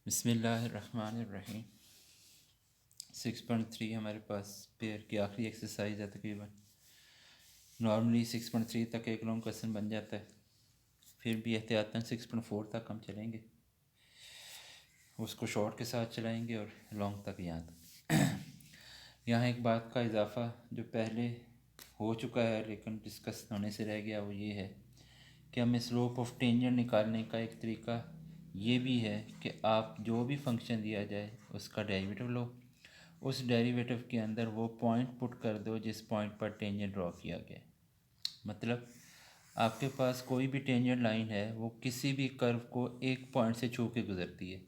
बिस्मिल्लाहिर्रहमानिर्रहीम। 6.3 हमारे पास पेयर की आखिरी एक्सरसाइज है। तकरीबन नॉर्मली 6.3 तक एक लॉन्ग क्वेश्चन बन जाता है, फिर भी एहतियातन 6.4 तक हम चलेंगे, उसको शॉर्ट के साथ चलाएंगे और लॉन्ग तक यहाँ तक। यहाँ एक बात का इजाफ़ा जो पहले हो चुका है लेकिन डिस्कस होने से रह गया, वो ये है कि हमें स्लोप ऑफ टेंजेंट निकालने का एक तरीका ये भी है कि आप जो भी फंक्शन दिया जाए उसका डेरिवेटिव लो, उस डेरिवेटिव के अंदर वो पॉइंट पुट कर दो जिस पॉइंट पर टेंजेंट ड्रॉ किया गया। मतलब आपके पास कोई भी टेंजेंट लाइन है, वो किसी भी कर्व को एक पॉइंट से छू के गुजरती है।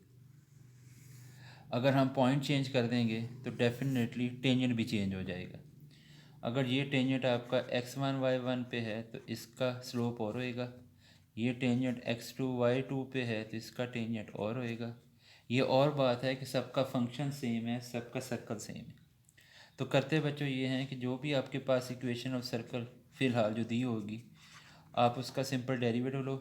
अगर हम पॉइंट चेंज कर देंगे तो डेफिनेटली टेंजेंट भी चेंज हो जाएगा। अगर ये टेंजेंट आपका x1 y1 पे है तो इसका स्लोप और होएगा, ये टेंजेंट x2 y2 पे है तो इसका टेंजेंट और होएगा। ये और बात है कि सबका फंक्शन सेम है, सबका सर्कल सेम है। तो करते बच्चों ये हैं कि जो भी आपके पास इक्वेशन ऑफ सर्कल फ़िलहाल जो दी होगी, आप उसका सिंपल डेरिवेटिव लो,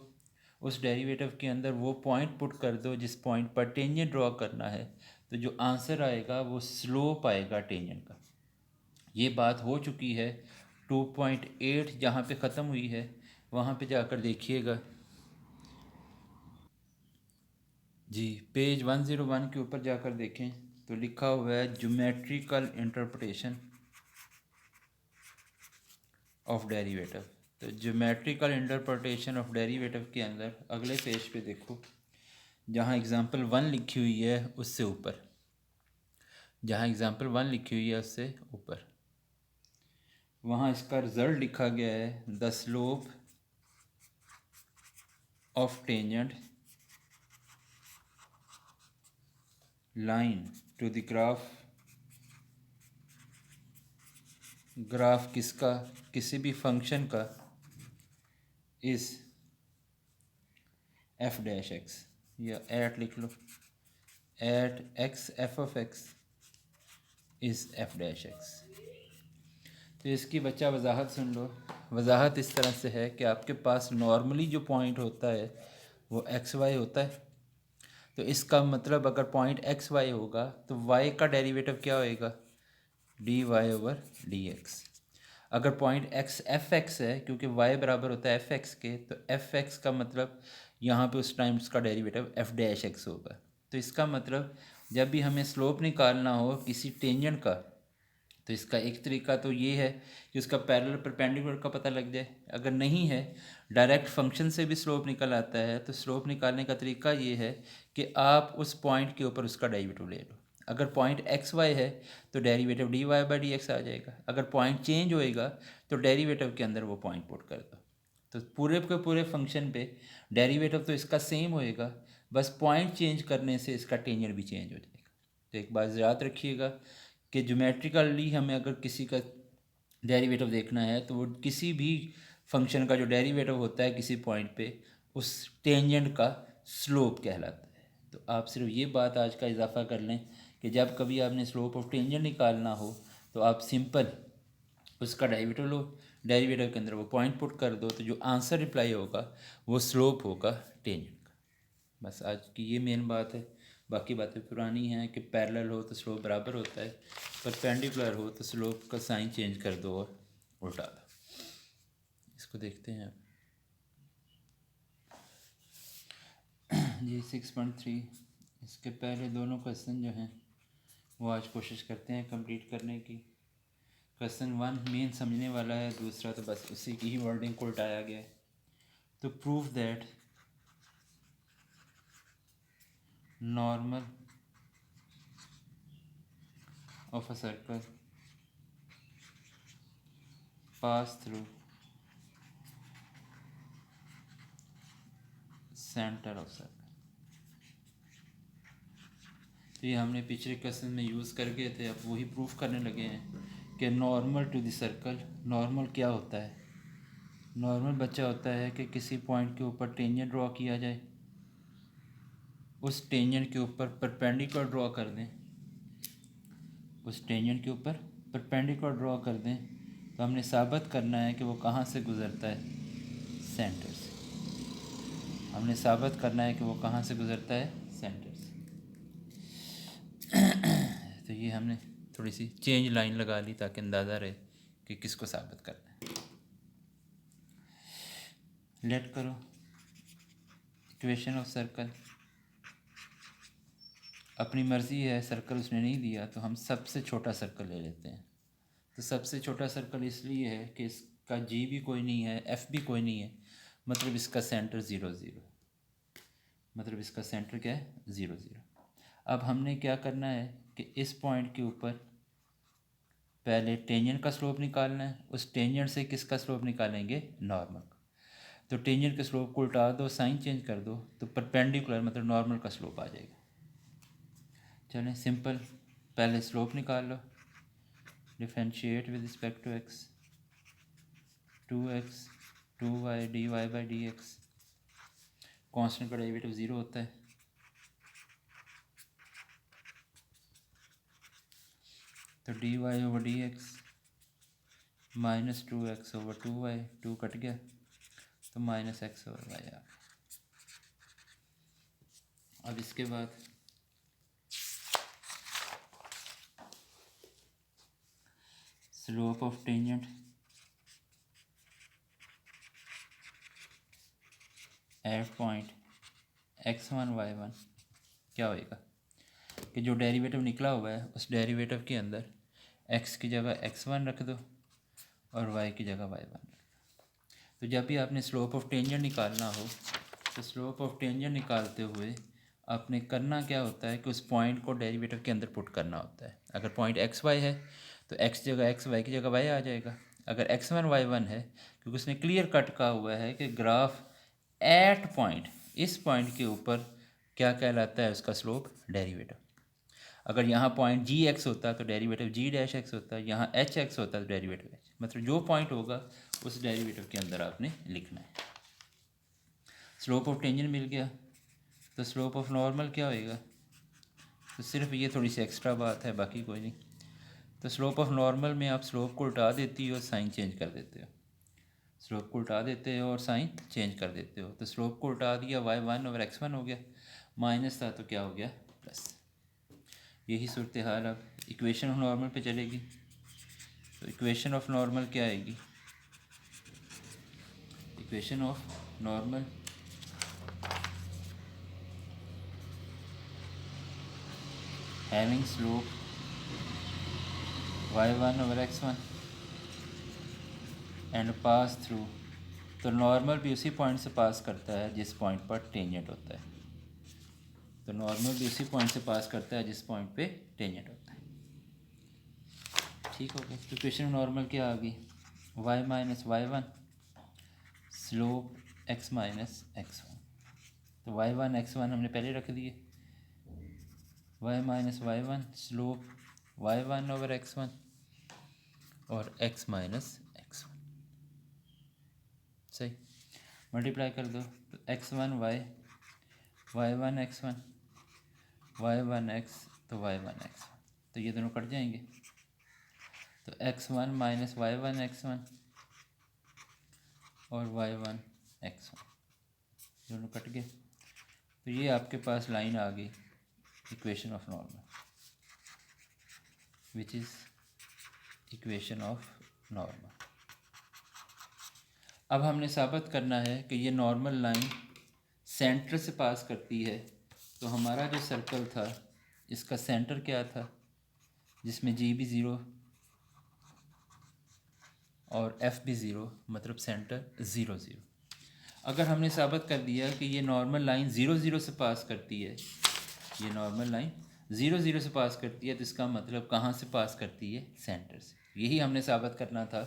उस डेरिवेटिव के अंदर वो पॉइंट पुट कर दो जिस पॉइंट पर टेंजेंट ड्रॉ करना है, तो जो आंसर आएगा वो स्लोप आएगा टेंजेंट का। ये बात हो चुकी है 2.8 जहाँ पे ख़त्म हुई है, वहाँ पे जाकर देखिएगा जी, पेज 101 के ऊपर जाकर देखें तो लिखा हुआ है ज्योमेट्रिकल इंटरप्रिटेशन ऑफ डेरिवेटिव। तो ज्योमेट्रिकल इंटरप्रिटेशन ऑफ डेरिवेटिव के अंदर अगले पेज पे देखो, जहाँ एग्ज़ाम्पल 1 लिखी हुई है उससे ऊपर, जहाँ एग्ज़ाम्पल 1 लिखी हुई है उससे ऊपर, वहाँ इसका रिज़ल्ट लिखा गया है the slope of tangent line to the graph किसका, किसी भी फंक्शन का, इस एफ डैश एक्स, या एट लिख लो, at x f of x is f dash x. तो इसकी बच्चा वजाहत सुन लो। वजाहत इस तरह से है कि आपके पास नॉर्मली जो पॉइंट होता है वो एक्स वाई होता है। तो इसका मतलब अगर पॉइंट एक्स वाई होगा तो वाई का डेरिवेटिव क्या होएगा, D Y over D X. अगर पॉइंट एक्स एफ एक्स है, क्योंकि वाई बराबर होता है एफ एक्स के, तो एफ एक्स का मतलब यहाँ पे उस टाइम उसका डेरिवेटिव एफ डैश एक्स होगा। तो इसका मतलब जब भी हमें स्लोप निकालना हो किसी टेंजेंट का, तो इसका एक तरीका तो ये है कि उसका पैरेलल परपेंडिकुलर का पता लग जाए। अगर नहीं है, डायरेक्ट फंक्शन से भी स्लोप निकल आता है, तो स्लोप निकालने का तरीका ये है कि आप उस पॉइंट के ऊपर उसका डेरिवेटिव ले लो। अगर पॉइंट एक्स वाई है तो derivative d y by d x आ जाएगा। अगर पॉइंट चेंज होएगा तो डेरिवेटिव के अंदर वो पॉइंट पुट कर दो। तो पूरे के पूरे फंक्शन पे डेरिवेटिव तो इसका सेम होएगा, बस पॉइंट चेंज करने से इसका टेंजेंट भी चेंज हो जाएगा। तो एक बात याद रखिएगा कि ज्योमेट्रिकली हमें अगर किसी का डेरिवेटिव देखना है तो वो किसी भी फंक्शन का जो डेरिवेटिव होता है किसी पॉइंट पे, उस टेंजेंट का स्लोप कहलाता है। तो आप सिर्फ ये बात आज का इजाफा कर लें कि जब कभी आपने स्लोप ऑफ टेंजेंट निकालना हो तो आप सिंपल उसका डेरिवेटिव लो, डेरिवेटिव के अंदर वो पॉइंट पुट कर दो, तो जो आंसर रिप्लाई होगा वो स्लोप होगा टेंजेंट का। बस आज की ये मेन बात है। बाकी बातें पुरानी हैं कि पैरेलल हो तो स्लोप बराबर होता है, परपेंडिकुलर हो तो स्लोप का साइन चेंज कर दो और उल्टा दो। इसको देखते हैं जी 6.3। इसके पहले दोनों क्वेश्चन जो हैं वो आज कोशिश करते हैं कंप्लीट करने की। क्वेश्चन 1 मेन समझने वाला है, दूसरा तो बस उसी की ही वर्डिंग को उल्टाया गया है। तो prove that normal of a circle pass through centre of circle. तो ये हमने पिछले क्वेश्चन में यूज़ कर गए थे, अब वही प्रूफ करने लगे हैं कि normal to the circle. Normal क्या होता है? नॉर्मल बच्चा होता है कि किसी पॉइंट के ऊपर टेंजेंट ड्रॉ किया जाए, उस टेंजेंट के ऊपर परपेंडिकुलर ड्रॉ कर दें, उस टेंजेंट के ऊपर परपेंडिकुलर ड्रॉ कर दें, तो हमने साबित करना है कि वो कहाँ से गुज़रता है, सेंटर से। हमने साबित करना है कि वो कहाँ से गुज़रता है, सेंटर से। तो ये हमने थोड़ी सी चेंज लाइन लगा ली ताकि अंदाज़ा रहे कि किसको साबित करना है। लेट करो इक्वेशन ऑफ सर्कल, अपनी मर्ज़ी है, सर्कल उसने नहीं दिया तो हम सबसे छोटा सर्कल ले लेते हैं। तो सबसे छोटा सर्कल इसलिए है कि इसका जी भी कोई नहीं है, एफ भी कोई नहीं है, मतलब इसका सेंटर 0 0, मतलब इसका सेंटर क्या है 0 0। अब हमने क्या करना है कि इस पॉइंट के ऊपर पहले टेंजेंट का स्लोप निकालना है, उस टेंजेंट से किसका स्लोप निकालेंगे, नॉर्मल। तो टेंजेंट के स्लोप को उल्टा दो, साइन चेंज कर दो, तो परपेंडिकुलर मतलब नॉर्मल का स्लोप आ जाएगा। चलें सिंपल, पहले स्लोप निकाल लो, differentiate with respect to x, 2x 2y dy by d x, constant का डेरिवेटिव 0 होता है, तो dy over D x minus 2x over 2y, 2 cut गया तो माइनस x ओवर y आ गया। अब इसके बाद slope of tangent at point x1 y1 क्या होएगा कि जो डेरिवेटिव निकला हुआ है उस डेरिवेटिव के अंदर x की जगह x1 रख दो और y की जगह y1 रख दो। तो जब भी आपने स्लोप ऑफ टेंजेंट निकालना हो तो स्लोप ऑफ टेंजेंट निकालते हुए आपने करना क्या होता है कि उस पॉइंट को डेरिवेटिव के अंदर पुट करना होता है। अगर पॉइंट एक्स वाई है तो x जगह x, y की जगह y आ जाएगा। अगर x1 y1 है, क्योंकि उसने क्लियर कट कहा हुआ है कि ग्राफ एट पॉइंट, इस पॉइंट के ऊपर क्या कहलाता है, उसका स्लोप डेरिवेटिव। अगर यहाँ पॉइंट जी एक्स होता तो डेरिवेटिव जी डैश एक्स होता, यहाँ एच एक्स होता तो डेरिवेटिव एच, मतलब जो पॉइंट होगा उस डेरिवेटिव के अंदर आपने लिखना है। स्लोप ऑफ टेंजेंट मिल गया तो स्लोप ऑफ नॉर्मल क्या होएगा, तो सिर्फ ये थोड़ी सी एक्स्ट्रा बात है, बाकी कोई नहीं। तो स्लोप ऑफ नॉर्मल में आप स्लोप को उल्टा देती हो, साइन चेंज कर देते हो, स्लोप को उल्टा देते हो और साइन चेंज कर देते हो। तो स्लोप को उल्टा दिया, y1 ओवर x1 हो गया, माइनस था तो क्या हो गया प्लस। यही सूरत हाल अब इक्वेशन ऑफ नॉर्मल पे चलेगी। तो इक्वेशन ऑफ नॉर्मल क्या आएगी, equation of normal having slope y1 over x1 and pass through, तो नॉर्मल भी उसी पॉइंट से पास करता है जिस पॉइंट पर टेंजेंट होता है। तो नॉर्मल भी उसी पॉइंट से पास करता है जिस पॉइंट पे टेंजेंट होता है। ठीक हो गया। तो इक्वेशन नॉर्मल क्या आ गई, y minus y1 slope x minus x1। तो y1 x1 हमने पहले रख दिए, y minus y1 slope y1 over x1 और x माइनस x1, सही मल्टीप्लाई कर दो, तो x1 y, y1 x1, y1 x, तो y1 x1, तो ये दोनों कट जाएंगे, तो x1 माइनस y1 x1 और y1 x1 दोनों कट गए। तो ये आपके पास लाइन आ गई equation of normal, which is equation of normal. अब हमने साबित करना है कि ये नॉर्मल लाइन सेंटर से पास करती है। तो हमारा जो सर्कल था इसका सेंटर क्या था, जिसमें जी भी ज़ीरो और एफ़ भी ज़ीरो, मतलब सेंटर 0 0। अगर हमने साबित कर दिया कि ये नॉर्मल लाइन 0 0 से पास करती है, ये नॉर्मल लाइन 0 0 से पास करती है, तो इसका मतलब कहाँ से पास करती है, सेंटर से। यही हमने साबित करना था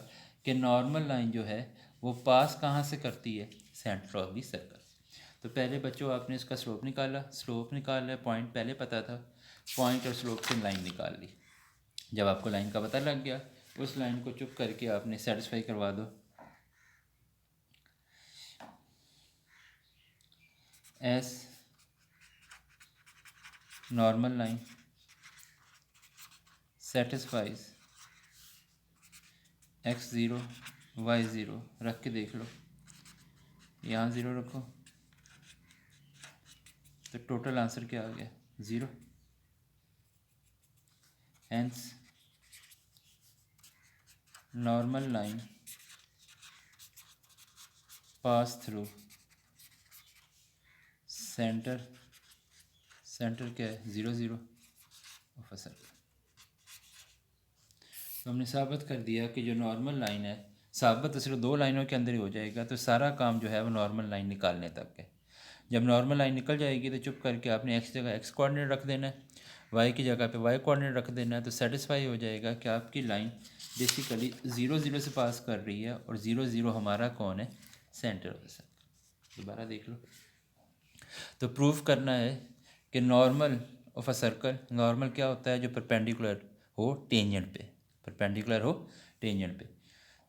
कि नॉर्मल लाइन जो है वो पास कहाँ से करती है, सेंटर ऑफ दी सर्कल। तो पहले बच्चों आपने इसका स्लोप निकाला, स्लोप निकाला, पॉइंट पहले पता था, पॉइंट और स्लोप से लाइन निकाल ली। जब आपको लाइन का पता लग गया, उस लाइन को चुप करके आपने सेटिस्फाई करवा दो। S normal line satisfies x0 y0, रख के देख लो, यहाँ 0 रखो तो टोटल आंसर क्या आ गया, 0। hence normal line pass through center क्या है 0 0 ऑफ अ सर्कल। तो हमने साबित कर दिया कि जो नॉर्मल लाइन है, साबित सिर्फ 2 लाइनों के अंदर ही हो जाएगा, तो सारा काम जो है वो नॉर्मल लाइन निकालने तक है। जब नॉर्मल लाइन निकल जाएगी तो चुप करके आपने एक्स जगह एक्स कोऑर्डिनेट रख देना है, वाई की जगह पे वाई कोऑर्डिनेट रख देना है, तो सेटिस्फाई हो जाएगा कि आपकी लाइन बेसिकली 0 0 से पास कर रही है, और 0 0 हमारा कौन है, सेंटर ऑफ द सर्कल। दोबारा देख लो। तो प्रूफ करना है कि normal of a circle, normal क्या होता है, जो परपेंडिकुलर हो टेंजेंट पे, परपेंडिकुलर हो टेंजेंट पे।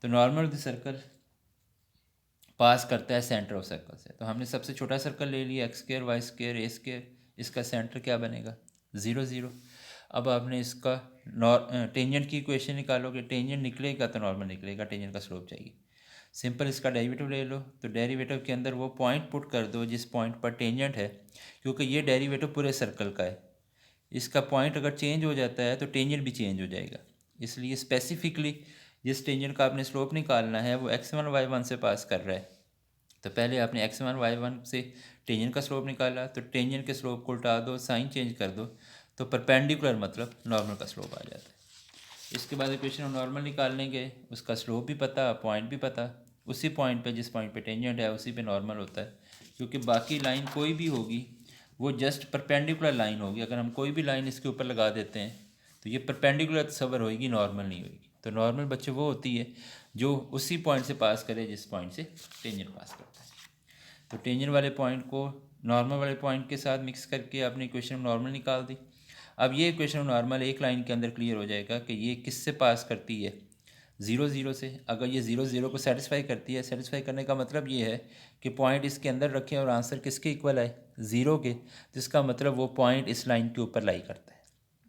तो नॉर्मल ऑफ द सर्कल पास करता है सेंटर ऑफ सर्कल से। तो हमने सबसे छोटा सर्कल ले लिया एक्स स्क्वायर वाई स्क्वायर ए स्क्वायर, इसका सेंटर क्या बनेगा 0 0। अब आपने इसका टेंजेंट की इक्वेशन निकालोगे, टेंजेंट निकलेगा तो नॉर्मल निकलेगा, टेंजेंट का स्लोप चाहिए। सिंपल इसका डेरिवेटिव ले लो, तो डेरिवेटिव के अंदर वो पॉइंट पुट कर दो जिस पॉइंट पर टेंजेंट है, क्योंकि ये डेरिवेटिव पूरे सर्कल का है। इसका पॉइंट अगर चेंज हो जाता है तो टेंजेंट भी चेंज हो जाएगा, इसलिए स्पेसिफिकली जिस टेंजेंट का आपने स्लोप निकालना है वो x1 y1 से पास कर रहा है। तो पहले आपने x1 y1 से टेंजेंट का स्लोप निकाला, तो टेंजेंट के स्लोप को उल्टा दो, साइन चेंज कर दो, तो परपेंडिकुलर मतलब नॉर्मल का स्लोप आ जाता है। इसके बाद इक्वेशन नॉर्मल निकालने के, उसका स्लोप भी पता, पॉइंट भी पता, उसी पॉइंट पे जिस पॉइंट पे टेंजेंट है उसी पे नॉर्मल होता है, क्योंकि बाकी लाइन कोई भी होगी वो जस्ट परपेंडिकुलर लाइन होगी। अगर हम कोई भी लाइन इसके ऊपर लगा देते हैं तो ये परपेंडिकुलर तस्वर होगी, नॉर्मल नहीं होगी। तो नॉर्मल बच्चे वो होती है जो उसी पॉइंट से पास करे जिस पॉइंट से टेंजेंट पास करता है। तो टेंजेंट वाले पॉइंट को नॉर्मल वाले पॉइंट के साथ मिक्स करके आपने इक्वेशन नॉर्मल निकाल दी। अब ये इक्वेशन नॉर्मल एक लाइन के अंदर क्लियर हो जाएगा कि ये किससे पास करती है, 0 0 से। अगर ये 0 0 को सेटिस्फाई करती है, सेटिस्फाई करने का मतलब ये है कि पॉइंट इसके अंदर रखें और आंसर किसके इक्वल आए, 0 के, तो इसका मतलब वो पॉइंट इस लाइन के ऊपर लाई करता है।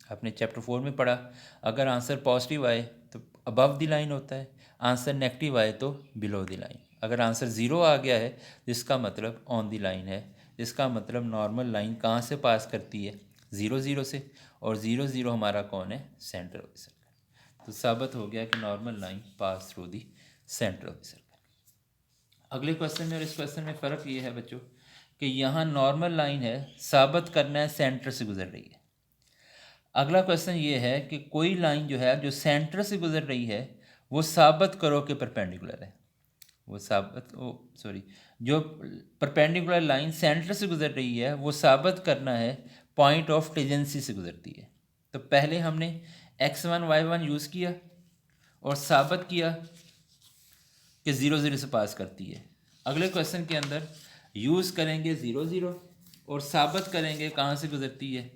आपने चैप्टर 4 में पढ़ा, अगर आंसर पॉजिटिव आए तो अबव द लाइन होता है, आंसर नेगेटिव आए तो बिलो द लाइन। अगर आंसर 0 आ गया है तो इसका मतलब ऑन द लाइन है, इसका मतलब नॉर्मल लाइन कहाँ से पास करती है, 0 0 से, और 0 0 हमारा कौन है, सेंटर ऑफ द सर्कल। तो साबित हो गया कि normal line pass through the centre of the circle. अगले क्वेश्चन में और इस क्वेश्चन में फ़र्क ये है बच्चों कि यहाँ नॉर्मल लाइन है, साबित करना है सेंटर से गुजर रही है। अगला क्वेश्चन ये है कि कोई लाइन जो है जो सेंटर से गुजर रही है वो साबित करो कि परपेंडिकुलर है। वो जो परपेंडिकुलर लाइन सेंटर से गुजर रही है वो साबित करना है पॉइंट ऑफ टेंजेंसी से गुजरती है। तो पहले हमने x1 y1 यूज़ किया और साबित किया कि 0 0 से पास करती है। अगले क्वेश्चन के अंदर यूज़ करेंगे 0 0 और साबित करेंगे कहाँ से गुजरती है,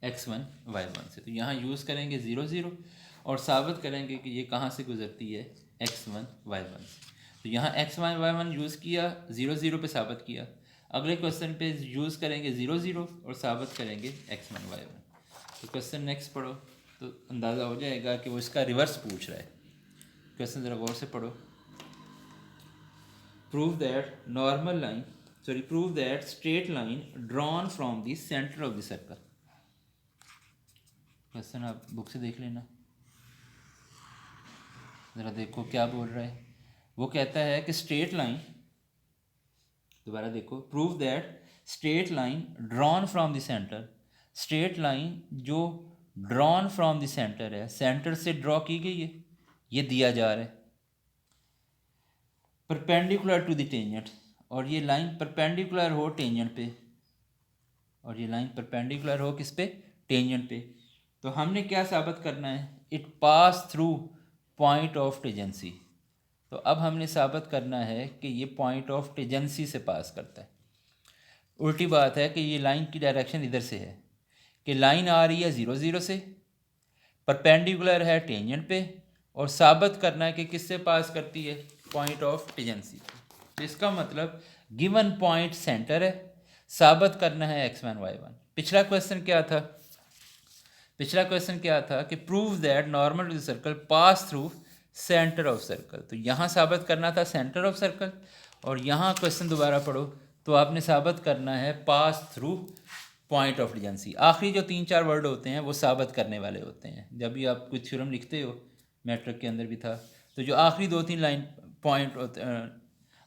x1 y1 से। तो यहाँ यूज़ करेंगे 0 0 और साबित करेंगे कि ये कहाँ से गुजरती है, x1 y1 से। तो यहाँ x1 y1 यूज़ किया, 0 0 पे साबित किया। अगले क्वेश्चन पे यूज़ करेंगे 0 0 और साबित करेंगे x1 y1। तो क्वेश्चन नेक्स्ट पढ़ो तो अंदाज़ा हो जाएगा कि वो इसका रिवर्स पूछ रहा है। क्वेश्चन ज़रा गौर से पढ़ो। Prove that straight line drawn from the centre of the circle. Question आप बुक से देख लेना, ज़रा देखो क्या बोल रहा है। वो कहता है कि स्ट्रेट लाइन, दोबारा देखो, prove that straight line drawn from the centre, straight line जो ड्रॉन फ्रॉम द सेंटर है, सेंटर से ड्रॉ की गई है, ये दिया जा रहा है परपेंडिकुलर टू द टेंजेंट, और ये लाइन परपेंडिकुलर हो टेंजेंट पे, और ये लाइन परपेंडिकुलर हो किस पे, टेंजेंट पे। तो हमने क्या साबित करना है, it pass through point of tangency. तो अब हमने साबित करना है कि ये पॉइंट ऑफ टेंजेंसी से पास करता है। उल्टी बात है कि ये लाइन की डायरेक्शन इधर से है कि लाइन आ रही है 0 0 से, परपेंडिकुलर है टेंजेंट पे, और साबित करना है कि किससे पास करती है, पॉइंट ऑफ टेंजेंसी। तो इसका मतलब गिवन पॉइंट सेंटर है, साबित करना है x1 y1। पिछला क्वेश्चन क्या था कि prove that normal to the circle pass through centre of circle. तो यहाँ साबित करना था सेंटर ऑफ सर्कल, और यहाँ क्वेश्चन दोबारा पढ़ो तो आपने साबित करना है pass through point of tangency. आखिरी जो 3-4 वर्ड होते हैं वो साबित करने वाले होते हैं। जब भी आप कुछ थ्योरम लिखते हो, मैट्रिक के अंदर भी था, तो जो आखिरी 2-3 लाइन पॉइंट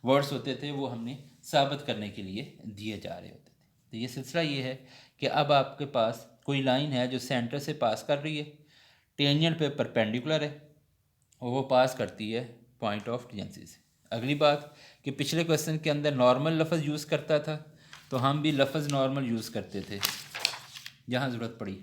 वर्ड्स होते थे वो हमने साबित करने के लिए दिए जा रहे होते थे। तो ये सिलसिला ये है कि अब आपके पास कोई लाइन है जो सेंटर से पास कर रही है, टेंजेंट पे परपेंडिकुलर है और वो पास करती है पॉइंट ऑफ टेंजेंसी से। अगली बात कि पिछले क्वेश्चन के अंदर नॉर्मल लफ्ज़ यूज़ करता था, तो हम भी लफ्ज़ नॉर्मल यूज़ करते थे जहाँ ज़रूरत पड़ी।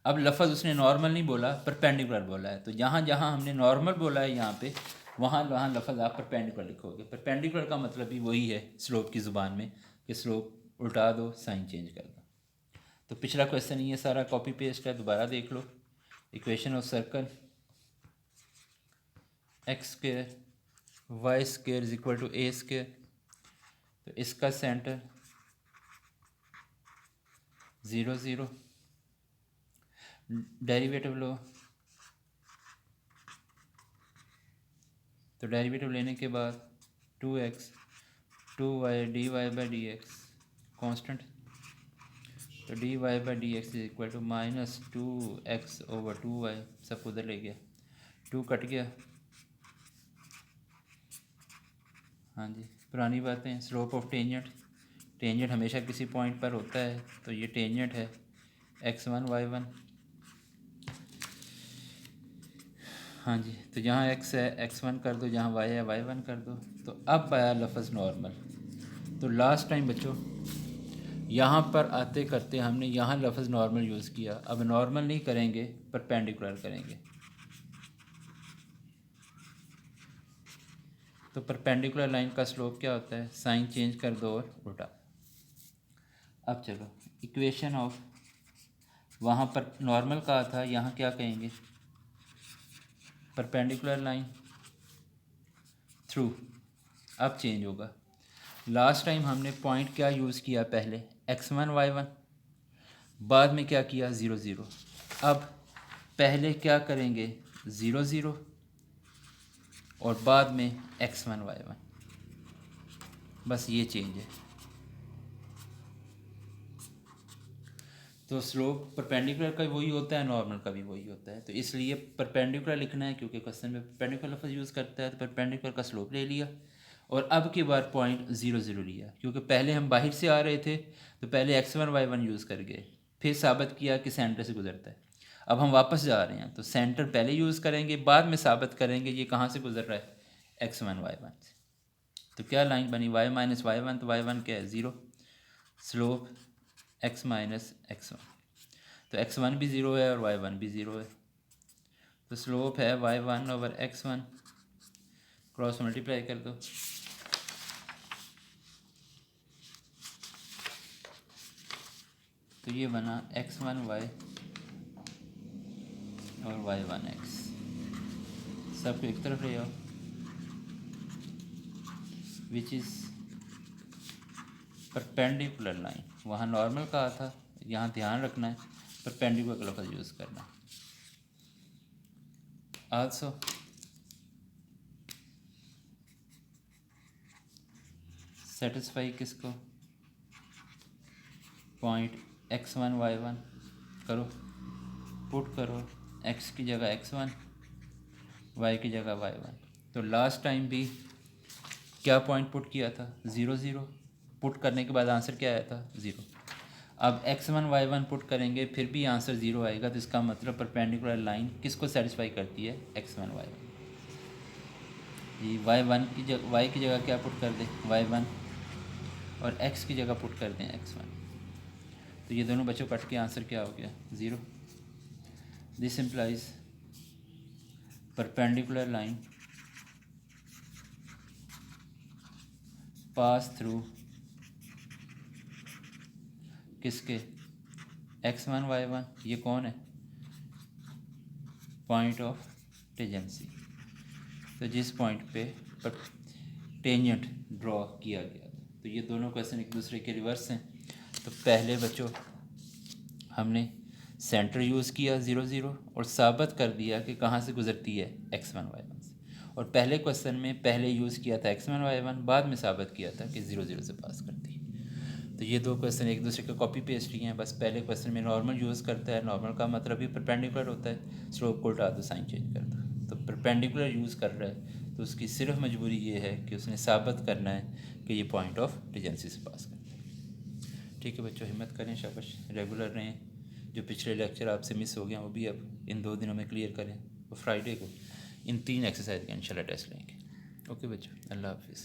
अब लफ्ज़ उसने नॉर्मल नहीं बोला, परपेंडिकुलर बोला है, तो जहाँ जहाँ हमने नॉर्मल बोला है यहाँ पे वहाँ वहाँ लफ्ज़ आप परपेंडिकुलर लिखोगे। परपेंडिकुलर का मतलब भी वही है स्लोप की ज़ुबान में कि स्लोप उल्टा दो, साइन चेंज कर दो। तो पिछला क्वेश्चन ये सारा कॉपी पेस्ट है, दोबारा देख लो। Equation of circle x square y square is equal to a square, तो इसका सेंटर 0 0, डेरिवेटिव लो, तो डेरिवेटिव लेने के बाद 2x 2y dy by d x constant, तो dy by d x is equal to minus 2x over 2y, सब उधर ले गया, 2 कट गया। हाँ जी, पुरानी बातें। स्लोप ऑफ टेंजेंट, टेंजेंट हमेशा किसी पॉइंट पर होता है, तो ये टेंजेंट है x1 y1। हाँ जी, तो जहाँ x है x1 कर दो, जहाँ y है y1 कर दो। तो अब आया लफ्ज़ नॉर्मल। तो लास्ट टाइम बच्चों यहाँ पर आते करते हमने यहाँ लफ्ज़ नॉर्मल यूज़ किया, अब नॉर्मल नहीं करेंगे, परपेंडिकुलर करेंगे। तो परपेंडिकुलर लाइन का स्लोप क्या होता है, साइन चेंज कर दो और उल्टा। अब चलो इक्वेशन ऑफ, वहाँ पर नॉर्मल कहा था, यहाँ क्या कहेंगे, परपेंडिकुलर लाइन थ्रू। अब चेंज होगा। लास्ट टाइम हमने पॉइंट क्या यूज़ किया, पहले x1 y1, बाद में क्या किया 0 0। अब पहले क्या करेंगे 0 0 और बाद में x1 y1, बस ये चेंज है। तो स्लोप परपेंडिकुलर का वही होता है, नॉर्मल का भी वही होता है, तो इसलिए परपेंडिकुलर लिखना है क्योंकि क्वेश्चन में परपेंडिकुलर लफ्ज़ यूज़ करता है, तो परपेंडिकुलर का स्लोप ले लिया और अब की बार पॉइंट 0 0 लिया, क्योंकि पहले हम बाहर से आ रहे थे तो पहले x1 y1 यूज़ कर गए, फिर साबित किया कि सेंटर से गुजरता है। अब हम वापस जा रहे हैं तो सेंटर पहले यूज़ करेंगे, बाद में साबित करेंगे ये कहाँ से गुजर रहा है, x1 y1 से। तो क्या लाइन बनी, y माइनस y1, तो y1 क्या है 0, स्लोप x माइनस x1, तो x1 भी 0 है और y1 भी 0 है, तो स्लोप है y1 over x1, cross multiply कर दो, तो ये बना x1y और y1x। सबको एक तरफ ले आओ, विच इज़ परपेंडिकुलर लाइन। वहाँ नॉर्मल कहा था, यहाँ ध्यान रखना है परपेंडिकुलर का लफ्ज़ यूज़ करना। आल्सो सेटिस्फाई किसको, पॉइंट x1 y1 करो, पुट करो, x की जगह x1, y की जगह y1। तो लास्ट टाइम भी क्या पॉइंट पुट किया था 0 0, पुट करने के बाद आंसर क्या आया था 0। अब x1 y1 पुट करेंगे फिर भी आंसर 0 आएगा, तो इसका मतलब परपेंडिकुलर लाइन किसको सेटिस्फाई करती है, x1 y1। जी y1 की जगह, y की जगह क्या पुट कर दें y1 और x की जगह पुट कर दें x1, तो ये दोनों बच्चों कट के आंसर क्या हो गया 0। This implies perpendicular line pass through किसके, x1 y1, ये कौन है, पॉइंट ऑफ टेंजेंसी। तो जिस पॉइंट पे टेंजेंट ड्रॉ किया गया था, तो ये दोनों क्वेश्चन एक दूसरे के रिवर्स हैं। तो पहले बच्चों हमने सेंटर यूज़ किया 0 0 और साबित कर दिया कि कहाँ से गुजरती है x1 y1 से, और पहले क्वेश्चन में पहले यूज़ किया था x1 y1, बाद में साबित किया था कि 0 0 से पास करती है। तो ये दो क्वेश्चन एक दूसरे के कॉपी पेस्ट ही हैं। बस पहले क्वेश्चन में नॉर्मल यूज़ करता है, नॉर्मल का मतलब ही परपेंडिकुलर होता है, स्लोप को उल्टा दो, साइन चेंज कर दो। तो परपेंडिकुलर यूज़ कर रहा है तो उसकी सिर्फ मजबूरी ये है कि उसने साबित करना है कि ये पॉइंट ऑफ टेंजेंसी से पास करता है। ठीक है बच्चों, हिम्मत करें, शाबाश, रेगुलर रहें। जो पिछले लेक्चर आपसे मिस हो गया वो भी अब इन 2 दिनों में क्लियर करें, और फ्राइडे को इन 3 एक्सरसाइज का इंशाल्लाह टेस्ट लेंगे। ओके बच्चों, अल्लाह हाफिज़।